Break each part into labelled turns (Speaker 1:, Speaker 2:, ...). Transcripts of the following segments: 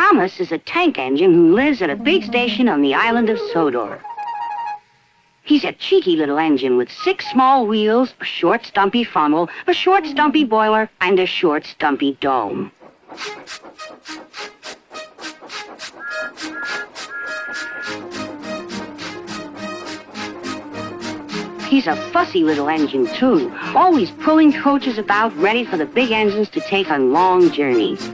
Speaker 1: Thomas is a tank engine who lives at a big station on the island of Sodor. He's a cheeky little engine with 6 small wheels, a short stumpy funnel, a short stumpy boiler, and a short stumpy dome. He's a fussy little engine, too, always pulling coaches about, ready for the big engines to take on long journeys.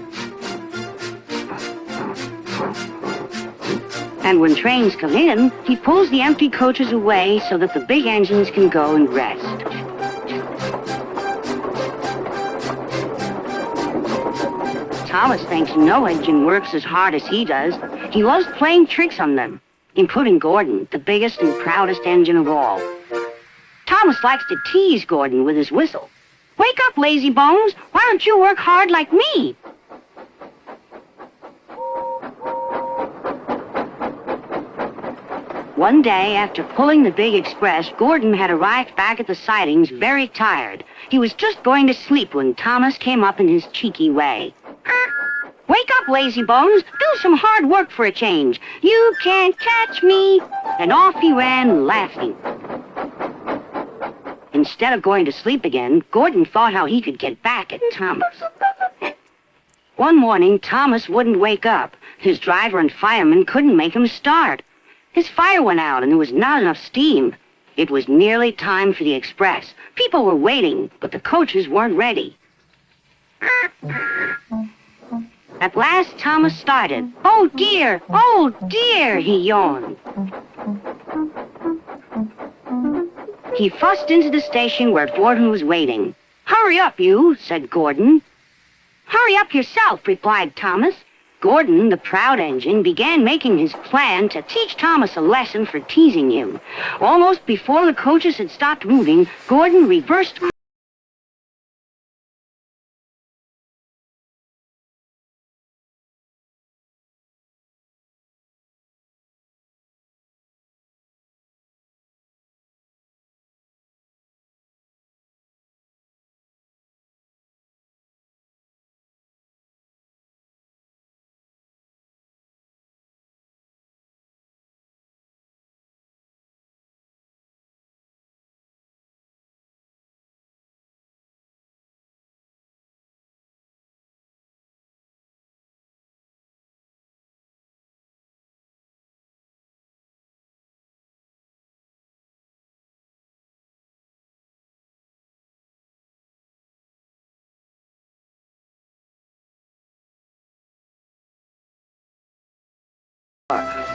Speaker 1: And when trains come in, he pulls the empty coaches away so that the big engines can go and rest. Thomas thinks no engine works as hard as he does. He loves playing tricks on them, including Gordon, the biggest and proudest engine of all. Thomas likes to tease Gordon with his whistle. "Wake up, lazy bones! Why don't you work hard like me?" One day, after pulling the big express, Gordon had arrived back at the sidings very tired. He was just going to sleep when Thomas came up in his cheeky way. "Wake up, lazy bones! Do some hard work for a change! You can't catch me!" And off he ran, laughing. Instead of going to sleep again, Gordon thought how he could get back at Thomas. One morning, Thomas wouldn't wake up. His driver and fireman couldn't make him start. His fire went out and there was not enough steam. It was nearly time for the express. People were waiting, but the coaches weren't ready. At last, Thomas started. "Oh, dear! Oh, dear!" he yawned. He fussed into the station where Gordon was waiting. "Hurry up, you," said Gordon. "Hurry up yourself," replied Thomas. Gordon, the proud engine, began making his plan to teach Thomas a lesson for teasing him. Almost before the coaches had stopped moving, Gordon reversed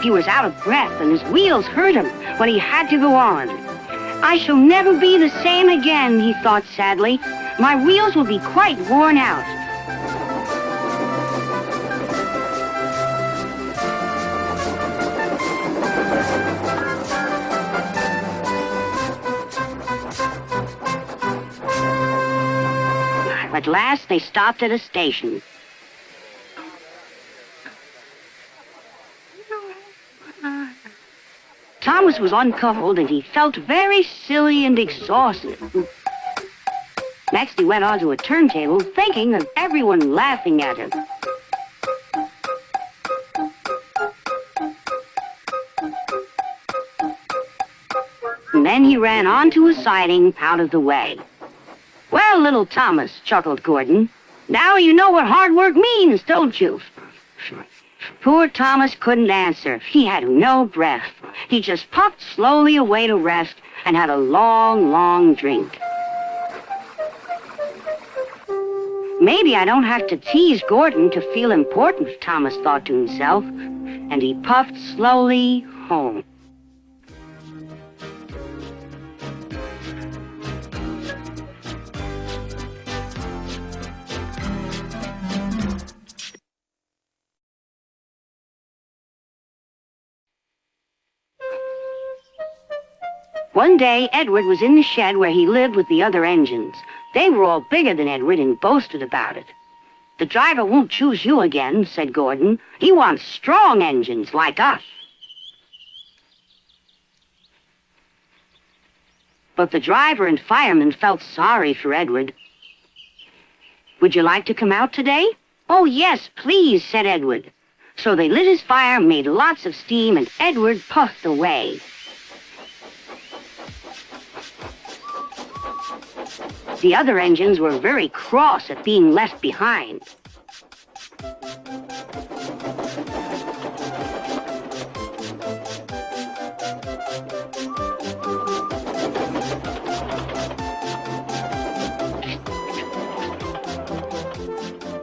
Speaker 1: He was out of breath and his wheels hurt him, but he had to go on. "I shall never be the same again," he thought sadly. "My wheels will be quite worn out." At last, they stopped at a station. Thomas was uncovered and he felt very silly and exhausted. Next, he went onto a turntable, thinking of everyone laughing at him. And then he ran onto a siding out of the way. "Well, little Thomas," chuckled Gordon, "now you know what hard work means, don't you?" Poor Thomas couldn't answer. He had no breath. He just puffed slowly away to rest and had a long, long drink. "Maybe I don't have to tease Gordon to feel important," Thomas thought to himself, and he puffed slowly home. One day, Edward was in the shed where he lived with the other engines. They were all bigger than Edward and boasted about it. "The driver won't choose you again," said Gordon. "He wants strong engines like us." But the driver and fireman felt sorry for Edward. "Would you like to come out today?" "Oh, yes, please," said Edward. So they lit his fire, made lots of steam, and Edward puffed away. The other engines were very cross at being left behind.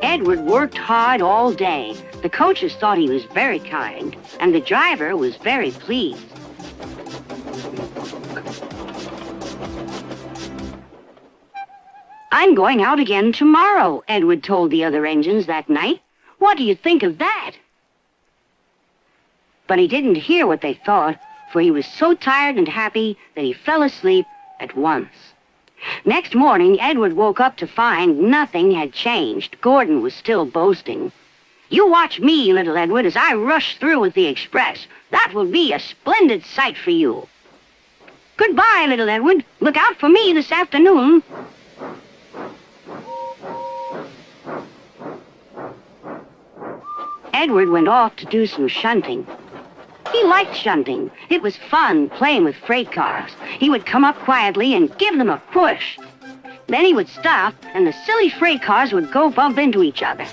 Speaker 1: Edward worked hard all day. The coaches thought he was very kind, and the driver was very pleased. I'm going out again tomorrow, Edward told the other engines that night. What do you think of that? But he didn't hear what they thought, for he was so tired and happy that he fell asleep at once. Next morning, Edward woke up to find nothing had changed. Gordon was still boasting. You watch me, little Edward, as I rush through with the express. That will be a splendid sight for you. Goodbye, little Edward. Look out for me this afternoon. Edward went off to do some shunting. He liked shunting. It was fun playing with freight cars. He would come up quietly and give them a push. Then he would stop, and the silly freight cars would go bump into each other.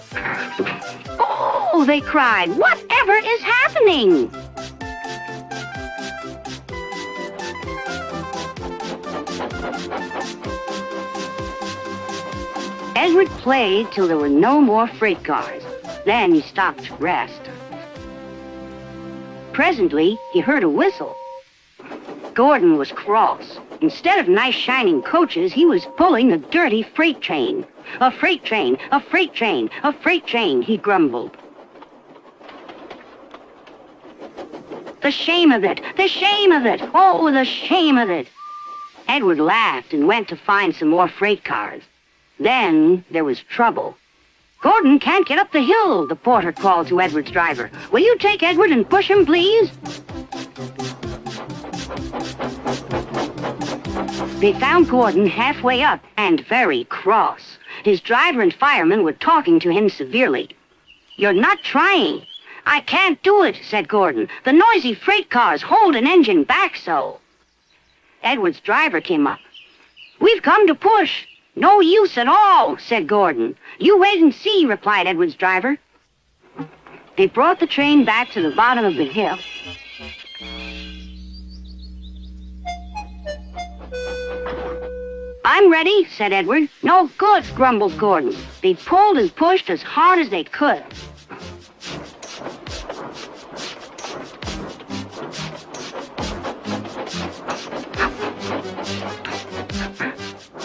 Speaker 1: Oh, they cried, whatever is happening? Edward played till there were no more freight cars. Then he stopped to rest. Presently, he heard a whistle. Gordon was cross. Instead of nice shining coaches, he was pulling a dirty freight train. A freight train, a freight train, a freight train, he grumbled. The shame of it, the shame of it, oh, the shame of it. Edward laughed and went to find some more freight cars. Then there was trouble. Gordon can't get up the hill, the porter called to Edward's driver. Will you take Edward and push him, please? They found Gordon halfway up and very cross. His driver and fireman were talking to him severely. You're not trying. I can't do it, said Gordon. The noisy freight cars hold an engine back so. Edward's driver came up. We've come to push. No use at all, said Gordon. You wait and see, replied Edward's driver. They brought the train back to the bottom of the hill. I'm ready, said Edward. No good, grumbled Gordon. They pulled and pushed as hard as they could.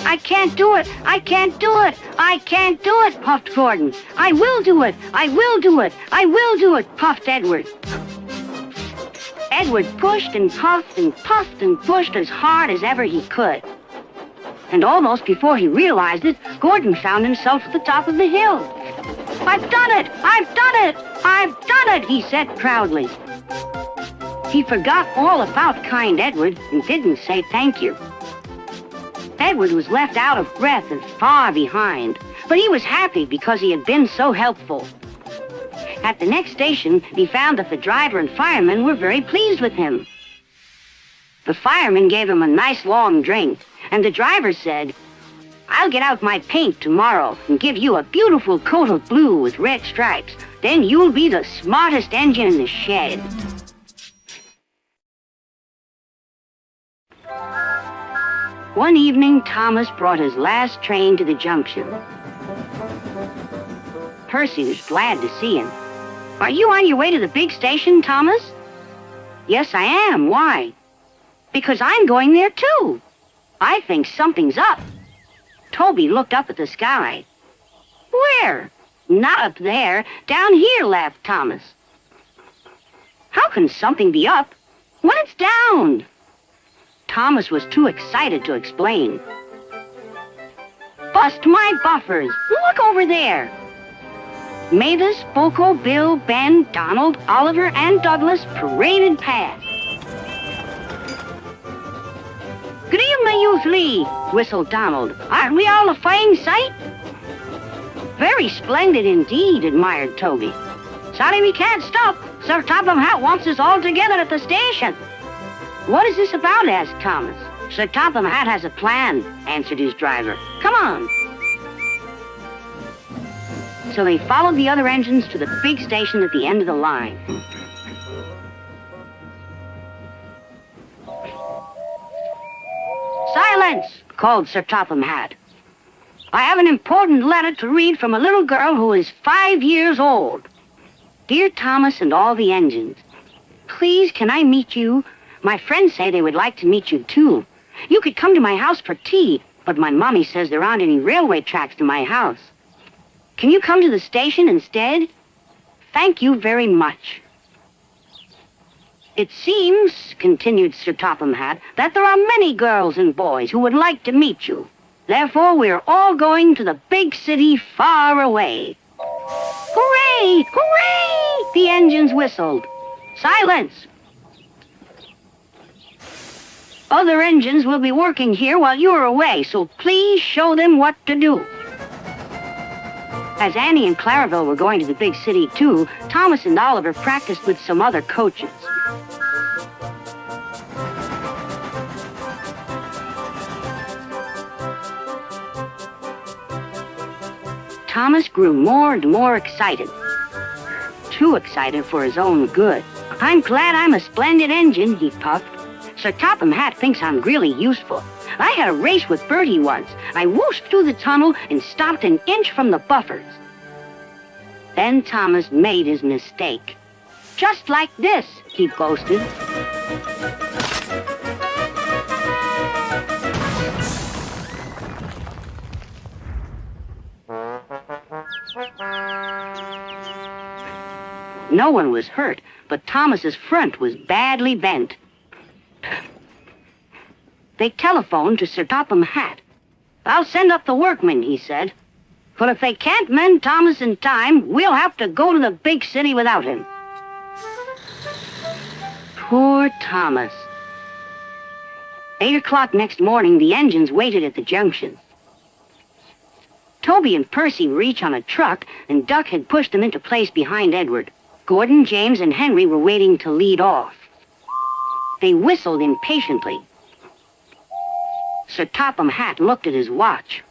Speaker 1: I can't do it! I can't do it! I can't do it, puffed Gordon. I will do it! I will do it! I will do it, puffed Edward. Edward pushed and puffed and puffed and pushed as hard as ever he could. And almost before he realized it, Gordon found himself at the top of the hill. I've done it! I've done it! I've done it, he said proudly. He forgot all about kind Edward and didn't say thank you. Edward was left out of breath and far behind, but he was happy because he had been so helpful. At the next station, he found that the driver and fireman were very pleased with him. The fireman gave him a nice long drink, and the driver said, I'll get out my paint tomorrow and give you a beautiful coat of blue with red stripes. Then you'll be the smartest engine in the shed. One evening, Thomas brought his last train to the junction. Percy was glad to see him. Are you on your way to the big station, Thomas? Yes, I am. Why? Because I'm going there, too. I think something's up. Toby looked up at the sky. Where? Not up there. Down here, laughed Thomas. How can something be up when it's down? Thomas was too excited to explain. Bust my buffers! Look over there! Mavis, Boko, Bill, Ben, Donald, Oliver, and Douglas paraded past. Good evening, you three, whistled Donald. Aren't we all a fine sight? Very splendid indeed, admired Toby. Sorry, we can't stop. Sir Topham Hatt wants us all together at the station. What is this about? Asked Thomas. Sir Topham Hatt has a plan, answered his driver. Come on. So they followed the other engines to the big station at the end of the line. Silence, called Sir Topham Hatt. I have an important letter to read from a little girl who is 5 years old. Dear Thomas and all the engines, please, can I meet you? My friends say they would like to meet you, too. You could come to my house for tea, but my mommy says there aren't any railway tracks to my house. Can you come to the station instead? Thank you very much. It seems, continued Sir Topham Hatt, that there are many girls and boys who would like to meet you. Therefore, we're all going to the big city far away. Hooray! Hooray! The engines whistled. Silence! Other engines will be working here while you're away, so please show them what to do. As Annie and Clarabelle were going to the big city, too, Thomas and Oliver practiced with some other coaches. Thomas grew more and more excited. Too excited for his own good. I'm glad I'm a splendid engine, he puffed. Sir Topham Hatt thinks I'm really useful. I had a race with Bertie once. I whooshed through the tunnel and stopped an inch from the buffers. Then Thomas made his mistake. Just like this, he boasted. No one was hurt, but Thomas's front was badly bent. They telephoned to Sir Topham Hatt. I'll send up the workmen, he said. But if they can't mend Thomas in time, we'll have to go to the big city without him. Poor Thomas. 8 o'clock next morning, the engines waited at the junction. Toby and Percy were each on a truck, and Duck had pushed them into place behind Edward. Gordon, James, and Henry were waiting to lead off. They whistled impatiently. Sir Topham Hatt looked at his watch.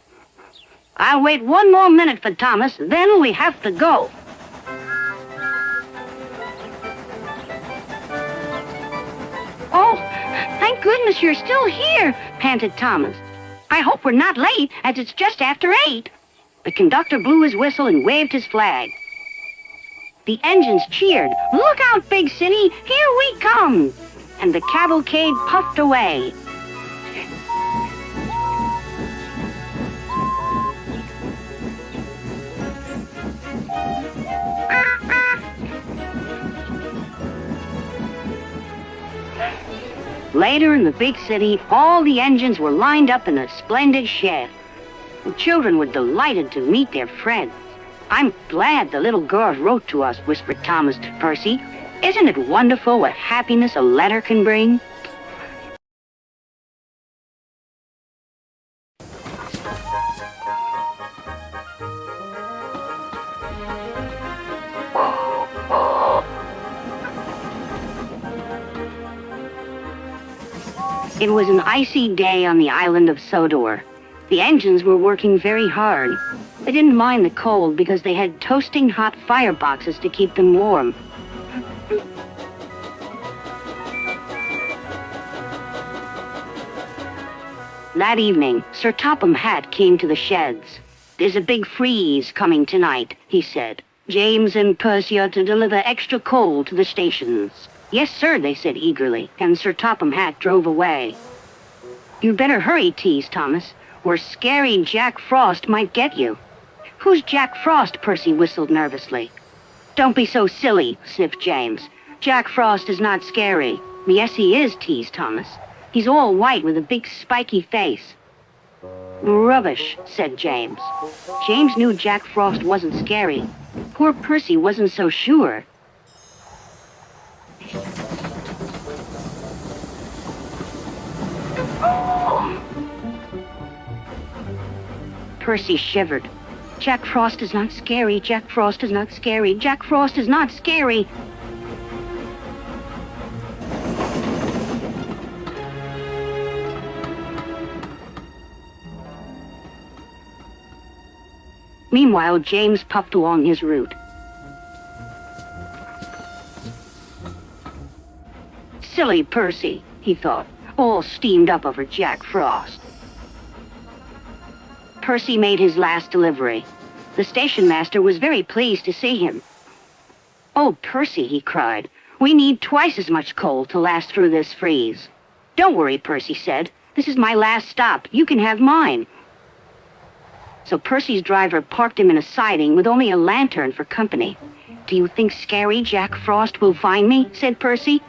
Speaker 1: I'll wait 1 more minute for Thomas, then we have to go. Oh, thank goodness you're still here, panted Thomas. I hope we're not late, as it's just after 8. The conductor blew his whistle and waved his flag. The engines cheered. Look out, big city, here we come! And the cavalcade puffed away. Later in the big city, all the engines were lined up in a splendid shed. The children were delighted to meet their friends. I'm glad the little girls wrote to us, whispered Thomas to Percy. Isn't it wonderful what happiness a letter can bring? It was an icy day on the island of Sodor. The engines were working very hard. They didn't mind the cold because they had toasting hot fireboxes to keep them warm. That evening, Sir Topham Hatt came to the sheds. There's a big freeze coming tonight, he said. James and Percy are to deliver extra coal to the stations. Yes, sir, they said eagerly, and Sir Topham Hatt drove away. You'd better hurry, teased Thomas, or scary Jack Frost might get you. Who's Jack Frost? Percy whistled nervously. Don't be so silly, sniffed James. Jack Frost is not scary. Yes, he is, teased Thomas. He's all white with a big spiky face. Rubbish, said James. James knew Jack Frost wasn't scary. Poor Percy wasn't so sure. Percy shivered. Jack Frost is not scary. Jack Frost is not scary. Jack Frost is not scary. Meanwhile, James puffed along his route. Silly Percy, he thought, all steamed up over Jack Frost. Percy made his last delivery. The station master was very pleased to see him. "Oh, Percy," he cried, "we need twice as much coal to last through this freeze." "Don't worry," Percy said. "This is my last stop. You can have mine." So Percy's driver parked him in a siding with only a lantern for company. "Do you think scary Jack Frost will find me?" said Percy.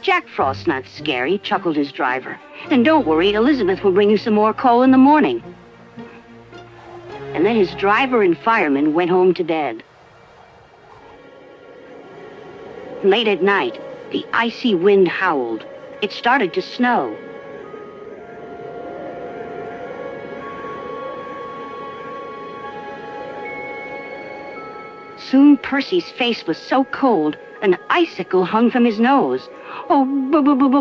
Speaker 1: "Jack Frost's not scary," chuckled his driver. "And don't worry, Elizabeth will bring you some more coal in the morning." And then his driver and fireman went home to bed. Late at night, the icy wind howled. It started to snow. Soon Percy's face was so cold, an icicle hung from his nose. "Oh,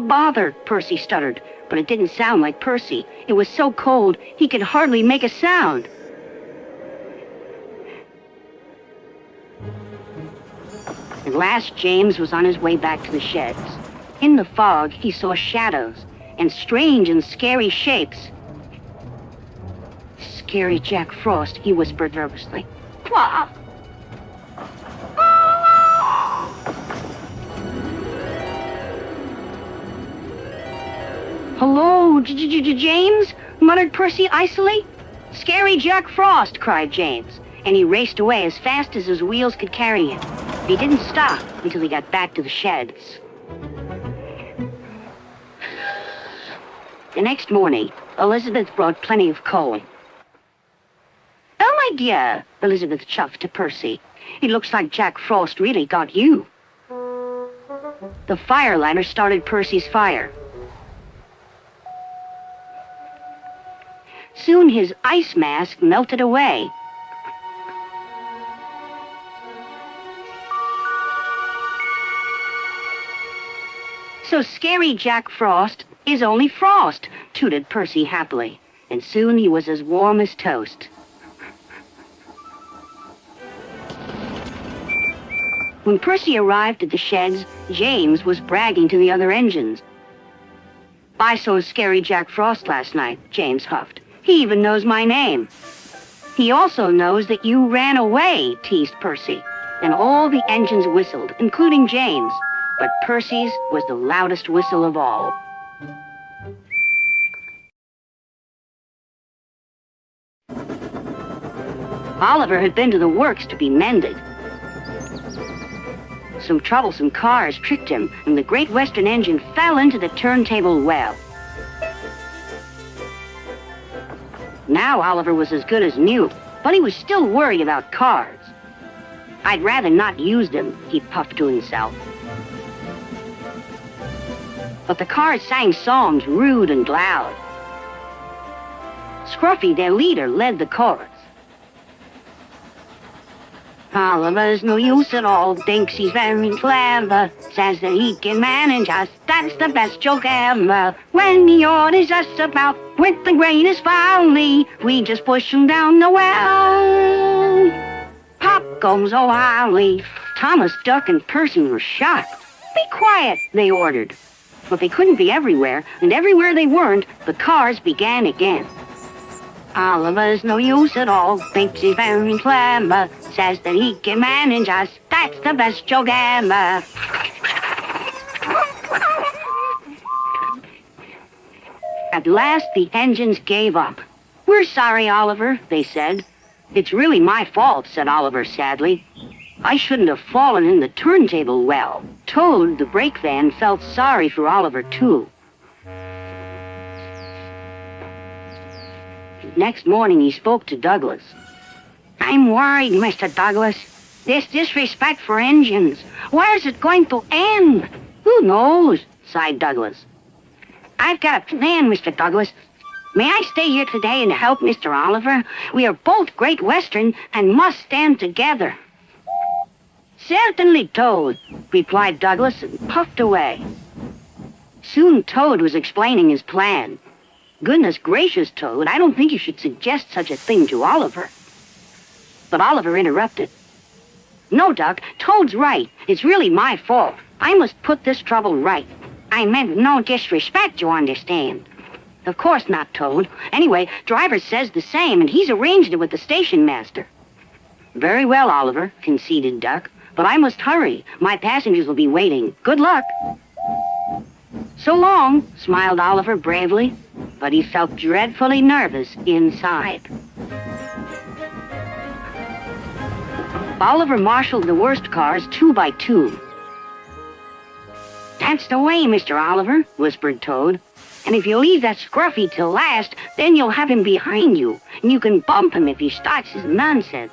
Speaker 1: bother," Percy stuttered, but it didn't sound like Percy. It was so cold, he could hardly make a sound. At last, James was on his way back to the sheds. In the fog, he saw shadows and strange and scary shapes. "Scary Jack Frost," he whispered nervously. "Wah!" "Hello, James?" muttered Percy icily. "Scary Jack Frost," cried James, and he raced away as fast as his wheels could carry him. He didn't stop until he got back to the sheds. The next morning, Elizabeth brought plenty of coal. "Oh, my dear," Elizabeth chuffed to Percy. "It looks like Jack Frost really got you." The firelighter started Percy's fire. Soon his ice mask melted away. "So scary Jack Frost is only frost," tooted Percy happily, and soon he was as warm as toast. When Percy arrived at the sheds, James was bragging to the other engines. "I saw scary Jack Frost last night," James huffed. "He even knows my name." "He also knows that you ran away," teased Percy, and all the engines whistled, including James. But Percy's was the loudest whistle of all. Oliver had been to the works to be mended. Some troublesome cars tricked him, and the Great Western engine fell into the turntable well. Now Oliver was as good as new, but he was still worried about cars. "I'd rather not use them," he puffed to himself. But the cars sang songs rude and loud. Scruffy, their leader, led the chorus. "Oliver's no use at all, thinks he's very clever, says that he can manage us, that's the best joke ever. When he orders us about with the greatest folly, we just push him down the well. Pop goes O'Reilly." Thomas, Duck, and Percy were shocked. "Be quiet," they ordered. But they couldn't be everywhere, and everywhere they weren't, the cars began again. "Oliver's no use at all, thinks he's very clever, says that he can manage us, that's the best joke ever." At last, the engines gave up. "We're sorry, Oliver," they said. "It's really my fault," said Oliver sadly. "I shouldn't have fallen in the turntable well." Toad, the brake van, felt sorry for Oliver, too. Next morning, he spoke to Douglas. "I'm worried, Mr. Douglas. This disrespect for engines. Where's it going to end?" "Who knows?" sighed Douglas. "I've got a plan, Mr. Douglas. May I stay here today and help Mr. Oliver? We are both Great Western and must stand together. Certainly, Toad, replied Douglas and puffed away. Soon Toad was explaining his plan. Goodness gracious, Toad, I don't think you should suggest such a thing to Oliver. But Oliver interrupted. No, Duck, Toad's right. It's really my fault. I must put this trouble right. I meant no disrespect, you understand. Of course not, Toad. Anyway, Driver says the same, and he's arranged it with the station master. Very well, Oliver, conceded Duck. But I must hurry. My passengers will be waiting. Good luck. So long, smiled Oliver bravely, but he felt dreadfully nervous inside. Oliver marshaled the worst cars 2 by 2. That's the way, Mr. Oliver, whispered Toad. And if you leave that scruffy till last, then you'll have him behind you, and you can bump him if he starts his nonsense.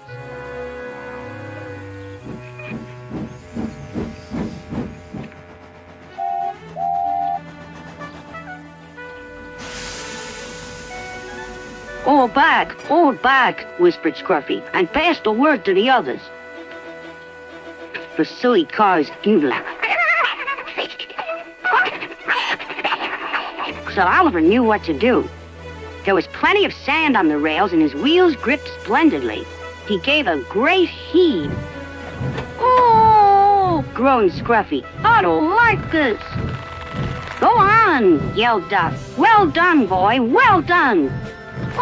Speaker 1: All back, whispered Scruffy, and pass the word to the others. The silly cars, So Oliver knew what to do. There was plenty of sand on the rails, and his wheels gripped splendidly. He gave a great heave. Oh, groaned Scruffy. I don't like this. Go on, yelled Duck. Well done, boy, well done.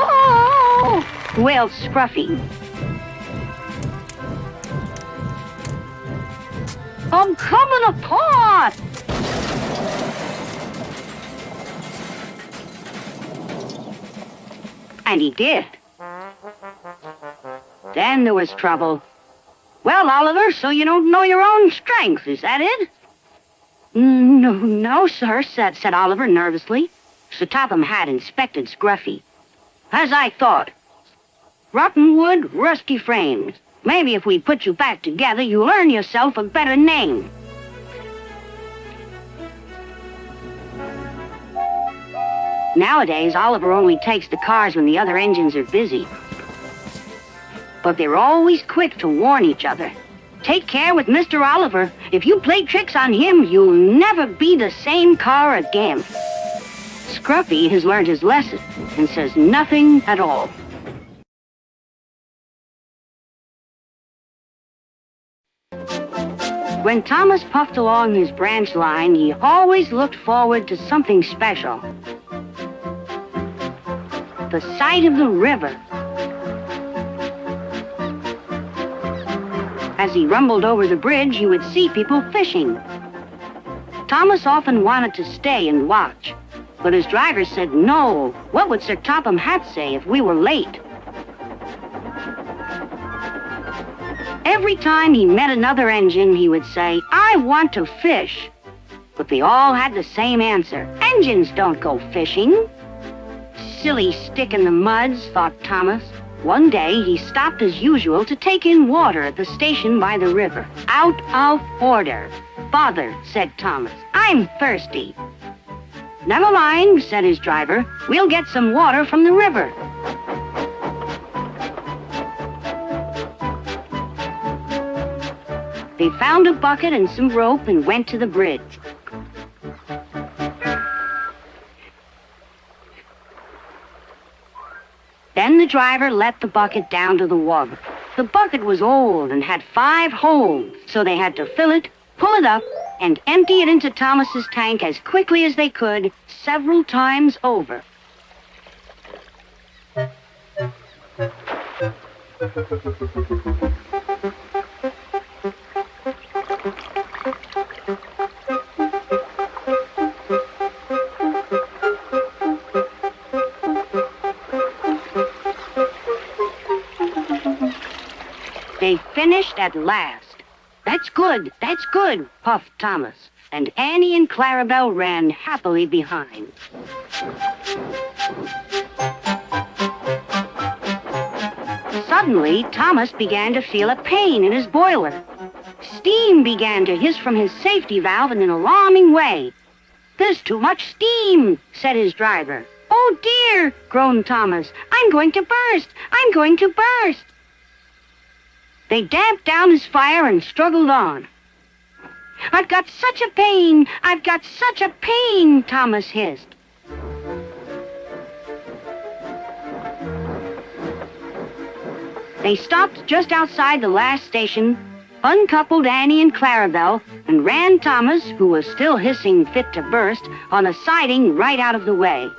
Speaker 1: Oh, wailed Scruffy. I'm coming apart. And he did. Then there was trouble. Well, Oliver, so you don't know your own strength, is that it? No, sir, said Oliver nervously. Sir Topham had inspected Scruffy. As I thought. Rotten wood, rusty frames. Maybe if we put you back together, you'll earn yourself a better name. Nowadays, Oliver only takes the cars when the other engines are busy. But they're always quick to warn each other. Take care with Mr. Oliver. If you play tricks on him, you'll never be the same car again. Scruffy has learned his lesson and says nothing at all. When Thomas puffed along his branch line, he always looked forward to something special. The sight of the river. As he rumbled over the bridge, he would see people fishing. Thomas often wanted to stay and watch, but his driver said no. What would Sir Topham Hatt say if we were late? Every time he met another engine, he would say, I want to fish. But they all had the same answer. Engines don't go fishing. Silly stick in the muds, thought Thomas. One day, he stopped as usual to take in water at the station by the river. Out of order. Father, said Thomas, I'm thirsty. Never mind, said his driver. We'll get some water from the river. They found a bucket and some rope and went to the bridge. Then the driver let the bucket down to the water. The bucket was old and had 5 holes, so they had to fill it, pull it up, and empty it into Thomas's tank as quickly as they could, several times over. They finished at last. That's good, puffed Thomas, and Annie and Clarabelle ran happily behind. Suddenly, Thomas began to feel a pain in his boiler. Steam began to hiss from his safety valve in an alarming way. There's too much steam, said his driver. "Oh, dear," groaned Thomas. "I'm going to burst! I'm going to burst!" They damped down his fire and struggled on. "I've got such a pain! I've got such a pain!" Thomas hissed. They stopped just outside the last station, uncoupled Annie and Clarabelle, and ran Thomas, who was still hissing fit to burst, on a siding right out of the way.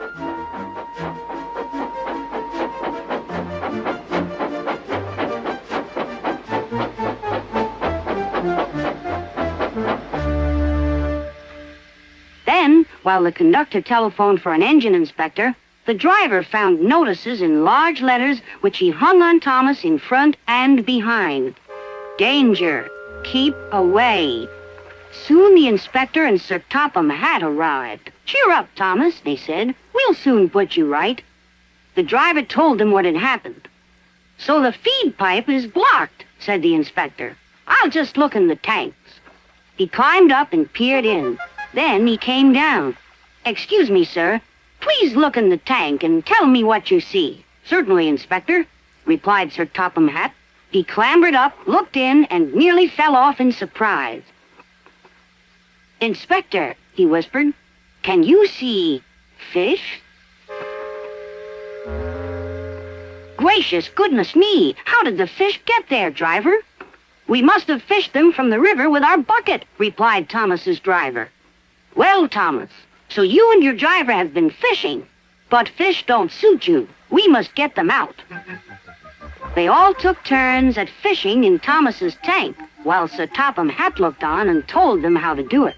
Speaker 1: Then, while the conductor telephoned for an engine inspector, the driver found notices in large letters which he hung on Thomas in front and behind. "Danger! Keep away!" Soon the inspector and Sir Topham Hatt arrived. "Cheer up, Thomas," they said. "We'll soon put you right." The driver told them what had happened. "So the feed pipe is blocked," said the inspector. "I'll just look in the tanks." He climbed up and peered in. Then he came down. "Excuse me, sir. Please look in the tank and tell me what you see." "Certainly, Inspector," replied Sir Topham Hatt. He clambered up, looked in, and nearly fell off in surprise. "Inspector," he whispered, "can you see fish?" "Gracious goodness me! How did the fish get there, driver?" "We must have fished them from the river with our bucket," replied Thomas's driver. "Well, Thomas, so you and your driver have been fishing, but fish don't suit you. We must get them out." They all took turns at fishing in Thomas's tank, while Sir Topham Hatt looked on and told them how to do it.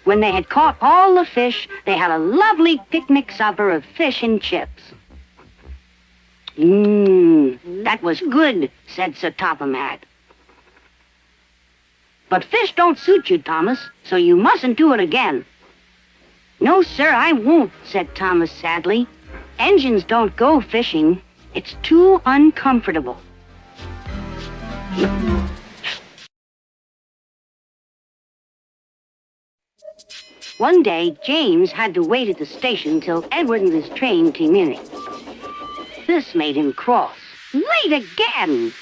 Speaker 1: When they had caught all the fish, they had a lovely picnic supper of fish and chips. That was good," said Sir Topham Hatt. "But fish don't suit you, Thomas, so you mustn't do it again." "No, sir, I won't," said Thomas sadly. "Engines don't go fishing. It's too uncomfortable." One day, James had to wait at the station till Edward and his train came in. This made him cross. "Late again!"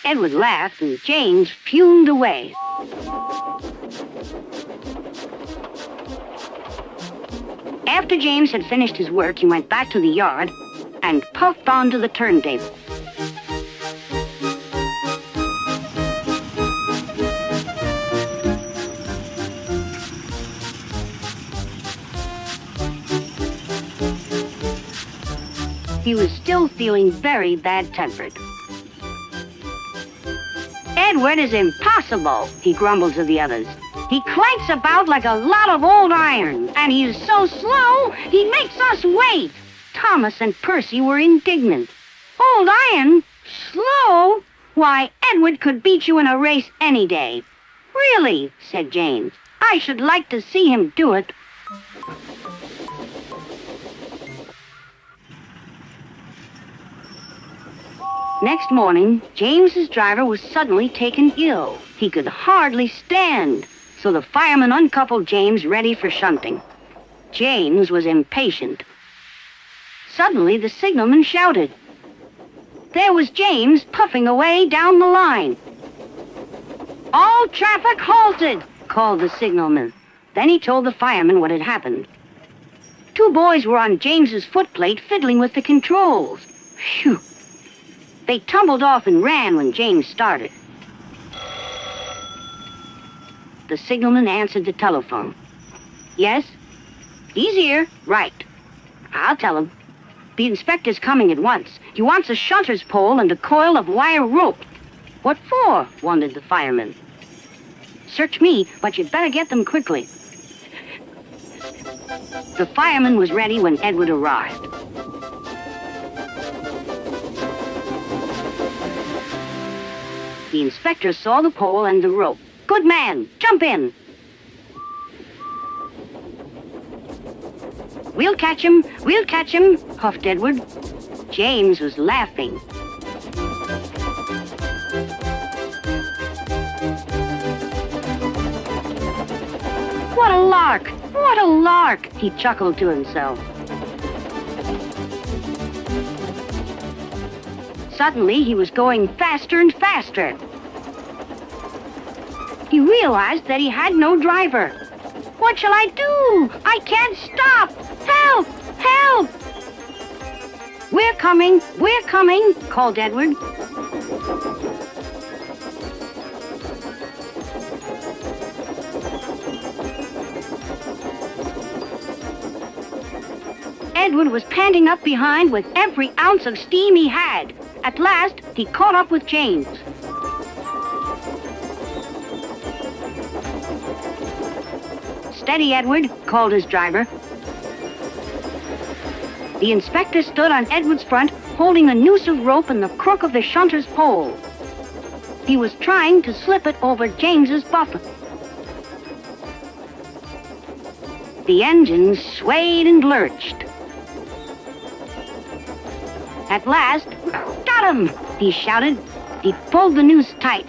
Speaker 1: Edward laughed and James fumed away. After James had finished his work, he went back to the yard and puffed onto the turntable. He was still feeling very bad-tempered. "Edward is impossible," he grumbled to the others. "He clanks about like a lot of old iron, and he is so slow, he makes us wait." Thomas and Percy were indignant. "Old iron? Slow? Why, Edward could beat you in a race any day." "Really?" said James. "I should like to see him do it." Next morning, James's driver was suddenly taken ill. He could hardly stand, so the fireman uncoupled James ready for shunting. James was impatient. Suddenly, the signalman shouted. There was James puffing away down the line. "All traffic halted," called the signalman. Then he told the fireman what had happened. 2 boys were on James's footplate fiddling with the controls. Phew! They tumbled off and ran when James started. The signalman answered the telephone. "Yes? He's here. Right. I'll tell him. The inspector's coming at once. He wants a shunter's pole and a coil of wire rope." "What for?" wondered the fireman. "Search me, but you'd better get them quickly." The fireman was ready when Edward arrived. The inspector saw the pole and the rope. "Good man, jump in." We'll catch him, puffed Edward. James was laughing. What a lark, he chuckled to himself. Suddenly, he was going faster and faster. He realized that he had no driver. What shall I do? I can't stop! Help! Help! We're coming, called Edward. Edward was panting up behind with every ounce of steam he had. At last, he caught up with James. Steady, Edward, called his driver. The inspector stood on Edward's front, holding a noose of rope in the crook of the shunter's pole. He was trying to slip it over James's buffer. The engine swayed and lurched. At last, got him, he shouted. He pulled the noose tight.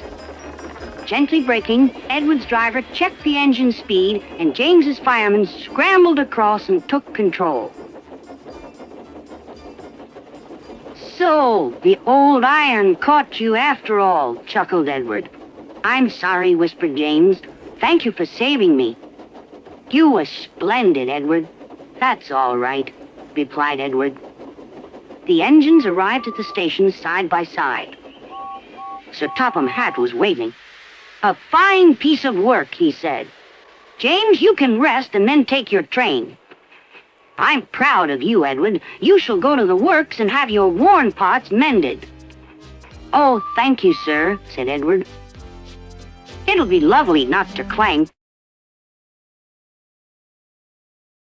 Speaker 1: Gently braking, Edward's driver checked the engine speed, and James's fireman scrambled across and took control. So, the old iron caught you after all, chuckled Edward. I'm sorry, whispered James. Thank you for saving me. You were splendid, Edward. That's all right, replied Edward. The engines arrived at the station side by side. Sir Topham Hatt was waiting. A fine piece of work, he said. James, you can rest and then take your train. I'm proud of you, Edward. You shall go to the works and have your worn parts mended. Oh, thank you, sir, said Edward. It'll be lovely not to clank.